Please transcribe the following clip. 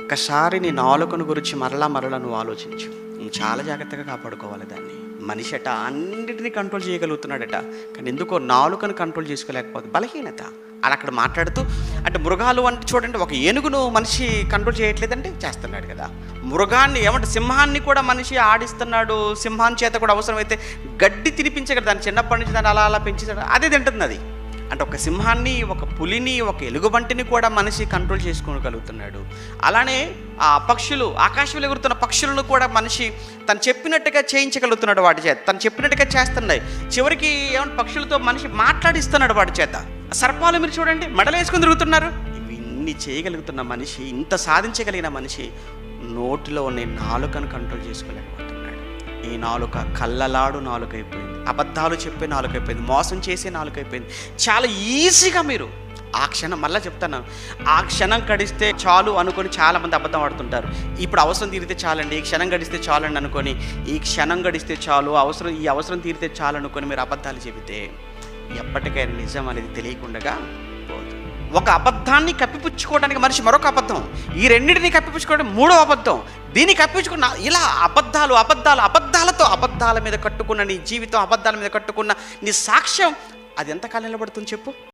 ఒక్కసారి నీ నాలుకను గురించి మరలా నువ్వు ఆలోచించు. నువ్వు చాలా జాగ్రత్తగా కాపాడుకోవాలి దాన్ని. మనిషి అట అన్నిటినీ కంట్రోల్ చేయగలుగుతున్నాడట, కానీ ఎందుకో నాలుకను కంట్రోల్ చేసుకోలేకపోతే బలహీనత. అలా అక్కడ మాట్లాడుతూ అంటే మృగాలు అంటే చూడండి, ఒక ఏనుగును మనిషి కంట్రోల్ చేయట్లేదంటే చేస్తున్నాడు కదా. మృగాన్ని ఏమంటే సింహాన్ని కూడా మనిషి ఆడిస్తున్నాడు. సింహాన్ని చేత కూడా అవసరమైతే గడ్డి తినిపించగలరు. దాన్ని చిన్నప్పటి నుంచి దాన్ని అలా పెంచుతాడు, అదే తింటుంది అది. అంటే ఒక సింహాన్ని, ఒక పులిని, ఒక ఎలుగుబంటిని కూడా మనిషి కంట్రోల్ చేసుకోగలుగుతున్నాడు. అలానే ఆ పక్షులు, ఆకాశంలో ఎగురుతున్న పక్షులను కూడా మనిషి తను చెప్పినట్టుగా చేయించగలుగుతున్నాడు వాటి చేత. తను చెప్పినట్టుగా చేస్తున్నాయి. చివరికి ఏమంటే పక్షులతో మనిషి మాట్లాడిస్తున్నాడు వాటి చేత. సర్పాలు మీరు చూడండి, మెడలు వేసుకొని తిరుగుతున్నారు. ఇవన్నీ చేయగలుగుతున్న మనిషి, ఇంత సాధించగలిగిన మనిషి నోటిలో ఉన్న నాలుకను కంట్రోల్ చేసుకోలేకపోతున్నాడు. ఈ నాలుక కళ్ళలాడు నాలుకైపోయింది, అబద్ధాలు చెప్పే నాలుకైపోయింది, మోసం చేసే నాలుకైపోయింది. చాలా ఈజీగా మీరు ఆ క్షణం, మళ్ళీ చెప్తాను, ఆ క్షణం గడిస్తే చాలు అనుకొని చాలామంది అబద్ధం ఆడుతుంటారు. ఇప్పుడు అవసరం తీరితే చాలండి, ఈ క్షణం గడిస్తే చాలండి అనుకొని, ఈ క్షణం గడిస్తే చాలు, ఈ అవసరం తీరితే చాలు అనుకొని మీరు అబద్ధాలు చెబితే ఎప్పటికైనా నిజం అనేది తెలియకుండా పోదు. ఒక అబద్ధాన్ని కప్పిపుచ్చుకోవడానికి మనిషి మరొక అబద్ధం, ఈ రెండింటిని కప్పిపుచ్చుకోవడానికి మూడో అబద్ధం, దీన్ని కప్పించుకున్న ఇలా అబద్ధాలతో అబద్ధాల మీద కట్టుకున్న నీ జీవితం, అబద్ధాల మీద కట్టుకున్న నీ సాక్ష్యం, అది ఎంతకాలం నిలబడుతుంది చెప్పు?